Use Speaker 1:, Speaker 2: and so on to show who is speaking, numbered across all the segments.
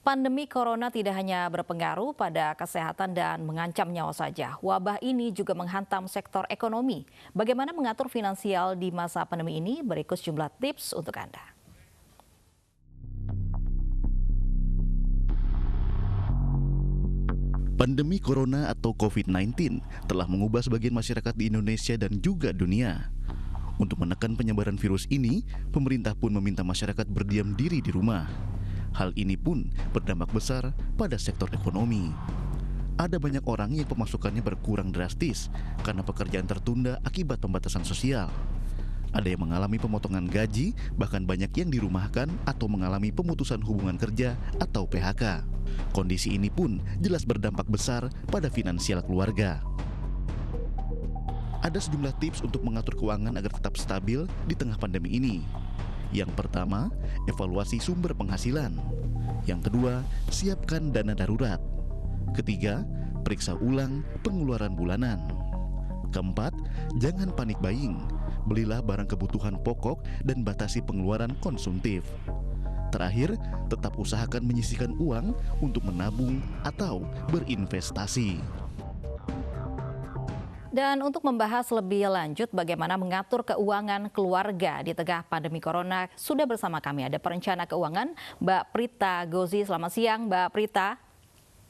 Speaker 1: Pandemi corona tidak hanya berpengaruh pada kesehatan dan mengancam nyawa saja. Wabah ini juga menghantam sektor ekonomi. Bagaimana mengatur finansial di masa pandemi ini? Berikut sejumlah tips untuk Anda.
Speaker 2: Pandemi Corona atau COVID-19 telah mengubah sebagian masyarakat di Indonesia dan juga dunia. Untuk menekan penyebaran virus ini, pemerintah pun meminta masyarakat berdiam diri di rumah. Hal ini pun berdampak besar pada sektor ekonomi. Ada banyak orang yang pemasukannya berkurang drastis karena pekerjaan tertunda akibat pembatasan sosial. Ada yang mengalami pemotongan gaji, bahkan banyak yang dirumahkan atau mengalami pemutusan hubungan kerja atau PHK. Kondisi ini pun jelas berdampak besar pada finansial keluarga. Ada sejumlah tips untuk mengatur keuangan agar tetap stabil di tengah pandemi ini. Yang pertama, evaluasi sumber penghasilan. Yang kedua, siapkan dana darurat. Ketiga, periksa ulang pengeluaran bulanan. Keempat, jangan panik buying. Belilah barang kebutuhan pokok dan batasi pengeluaran konsumtif. Terakhir, tetap usahakan menyisihkan uang untuk menabung atau berinvestasi.
Speaker 1: Dan untuk membahas lebih lanjut bagaimana mengatur keuangan keluarga di tengah pandemi corona, sudah bersama kami ada perencana keuangan Mbak Prita Gozi. Selamat siang Mbak Prita.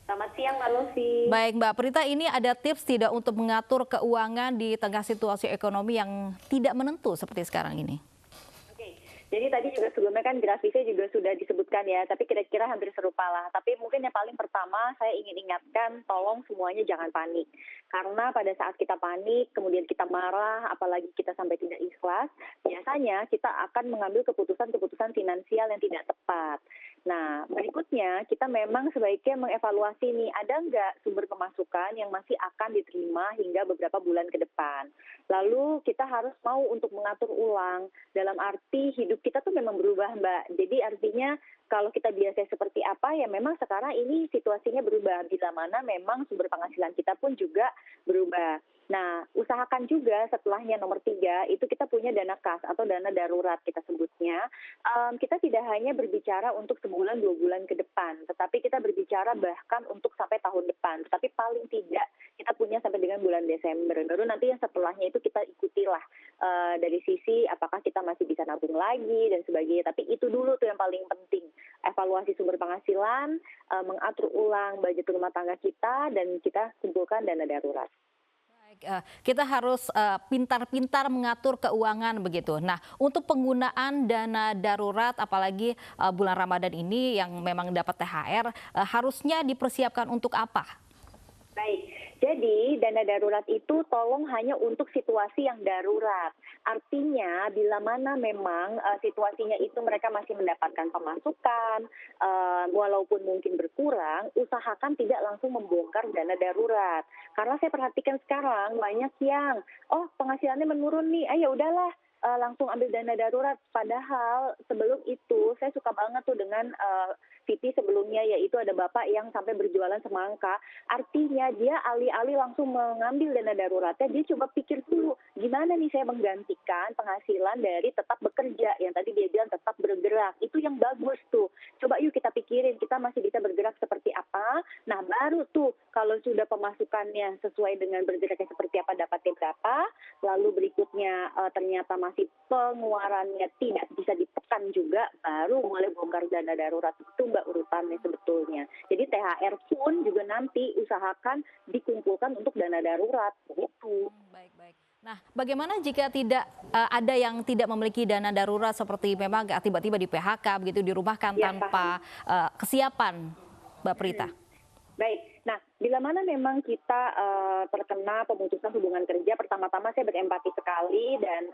Speaker 3: Selamat siang Mbak Lucy.
Speaker 1: Baik Mbak Prita, ini ada tips tidak untuk mengatur keuangan di tengah situasi ekonomi yang tidak menentu seperti sekarang ini?
Speaker 3: Jadi tadi juga sebelumnya kan grafisnya juga sudah disebutkan ya, tapi kira-kira hampir serupa lah. Tapi mungkin yang paling pertama saya ingin ingatkan, tolong semuanya jangan panik. Karena pada saat kita panik, kemudian kita marah, apalagi kita sampai tidak ikhlas, biasanya kita akan mengambil keputusan-keputusan finansial yang tidak tepat. Nah, berikutnya kita memang sebaiknya mengevaluasi nih, ada nggak sumber pemasukan yang masih akan diterima hingga beberapa bulan ke depan. Lalu kita harus mau untuk mengatur ulang, dalam arti hidup kita tuh memang berubah Mbak. Jadi artinya kalau kita biasa seperti apa ya memang sekarang ini situasinya berubah. Bila mana memang sumber penghasilan kita pun juga berubah. Nah, usahakan juga setelahnya nomor 3, itu kita punya dana kas atau dana darurat kita sebutnya. Kita tidak hanya berbicara untuk sebulan, 2 bulan ke depan, tetapi kita berbicara bahkan untuk sampai tahun depan. Tetapi paling tidak kita punya sampai dengan bulan Desember. Baru nanti yang setelahnya itu kita ikutilah dari sisi apakah kita masih bisa nabung lagi dan sebagainya. Tapi itu dulu tuh yang paling penting. Evaluasi sumber penghasilan, mengatur ulang budget rumah tangga kita, dan kita kumpulkan dana darurat.
Speaker 1: Kita harus pintar-pintar mengatur keuangan begitu. Nah, untuk penggunaan dana darurat apalagi bulan Ramadan ini yang memang dapat THR, harusnya dipersiapkan untuk apa?
Speaker 3: Baik, jadi dana darurat itu tolong hanya untuk situasi yang darurat. Artinya bila mana memang situasinya itu mereka masih mendapatkan pemasukan, walaupun mungkin berkurang, usahakan tidak langsung membongkar dana darurat. Karena saya perhatikan sekarang banyak yang, penghasilannya menurun nih, ya udahlah. Langsung ambil dana darurat. Padahal sebelum itu saya suka banget tuh dengan VP sebelumnya, yaitu ada bapak yang sampai berjualan semangka. Artinya dia alih-alih langsung mengambil dana daruratnya, dia coba pikir dulu gimana nih saya menggantikan penghasilan dari tetap bekerja, yang tadi dia bilang tetap bergerak. Itu yang bagus tuh. Coba yuk kita pikirin kita masih bisa bergerak seperti apa. Nah baru tuh kalau sudah pemasukannya sesuai dengan bergeraknya seperti apa, dapatnya berapa, lalu berikutnya ternyata masih pengeluarannya tidak bisa ditekan juga, baru mulai bongkar dana darurat. Itu Mbak urutannya sebetulnya. Jadi THR pun juga nanti usahakan dikumpulkan untuk dana darurat begitu.
Speaker 1: Baik. Nah, bagaimana jika tidak ada yang tidak memiliki dana darurat seperti memang tiba-tiba di PHK begitu, dirumahkan tanpa kesiapan, Mbak Prita?
Speaker 3: Baik. Nah, bila mana memang kita terkena pemutusan hubungan kerja, pertama-tama saya berempati sekali dan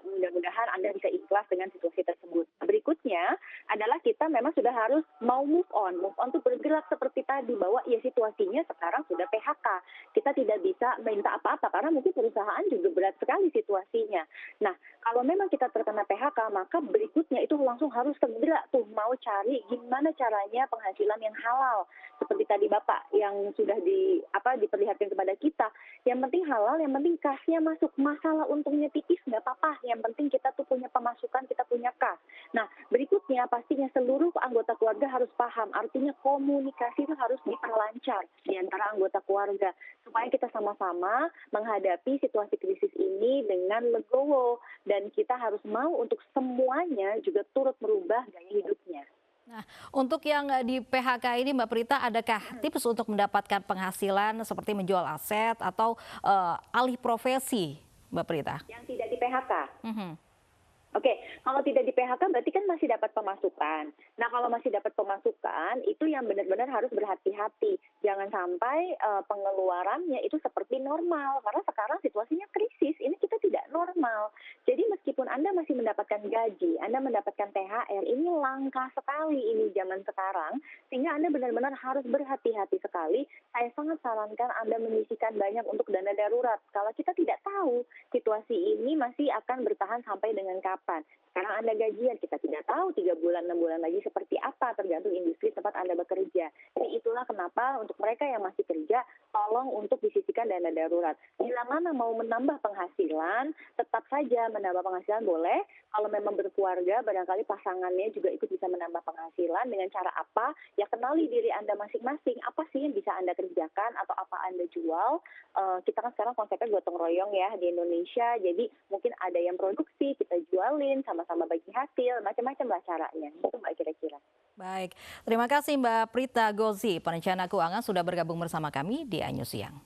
Speaker 3: mudah-mudahan Anda bisa ikhlas dengan situasi tersebut. Berikutnya adalah kita memang sudah harus mau move on tuh bergerak seperti tadi, bahwa ya situasinya sekarang sudah PHK. Kita tidak bisa minta apa-apa karena mungkin perusahaan juga berat sekali situasinya. Nah, Kalau memang kita terkena PHK, maka berikutnya itu langsung harus segera tuh mau cari gimana caranya penghasilan yang halal. Seperti tadi Bapak yang sudah diperlihatkan kepada kita. Yang penting halal, yang penting kasnya masuk. Masalah untungnya tipis nggak apa-apa. Yang penting kita tuh punya pemasukan, kita punya kas. Nah, berikutnya pastinya seluruh anggota keluarga harus paham. Artinya komunikasi itu harus diperlancar di antara anggota keluarga. Supaya kita sama-sama menghadapi situasi krisis ini dengan legowo. Dan kita harus mau untuk semuanya juga turut merubah gaya hidupnya.
Speaker 1: Nah, untuk yang di PHK ini Mbak Prita, adakah tips untuk mendapatkan penghasilan seperti menjual aset atau alih profesi, Mbak Prita?
Speaker 3: Yang tidak di PHK.
Speaker 1: Mhm.
Speaker 3: Oke, kalau tidak di PHK berarti kan masih dapat pemasukan. Nah, kalau masih dapat pemasukan, itu yang benar-benar harus berhati-hati. Jangan sampai pengeluarannya itu seperti normal. Karena sekarang situasinya krisis, ini kita tidak normal. Jadi meskipun Anda masih mendapatkan gaji, Anda mendapatkan THR, ini langka sekali ini zaman sekarang. Sehingga Anda benar-benar harus berhati-hati sekali. Saya sangat sarankan Anda menyisihkan banyak untuk dana darurat. Kalau kita tidak tahu situasi ini masih akan bertahan sampai dengan kapan. Sekarang Anda gajian, kita tidak tahu 3 bulan, 6 bulan lagi seperti apa, tergantung industri tempat Anda bekerja. Jadi itulah kenapa untuk mereka yang masih kerja, tolong untuk disisihkan dana darurat. Bila mana mau menambah penghasilan, tetap saja menambah penghasilan boleh. Kalau memang berkeluarga, barangkali pasangannya juga ikut bisa menambah penghasilan dengan cara apa? Ya kenali diri Anda masing-masing. Apa sih yang bisa Anda kerjakan atau apa Anda jual? Kita kan sekarang konsepnya gotong royong ya di Indonesia. Jadi mungkin ada yang produksi, kita jualin, sama-sama bagi hasil, macam-macam lah caranya. Itu Mbak kira-kira.
Speaker 1: Baik, terima kasih Mbak Prita Gozi, perencana keuangan sudah bergabung bersama kami di Anyus Siang.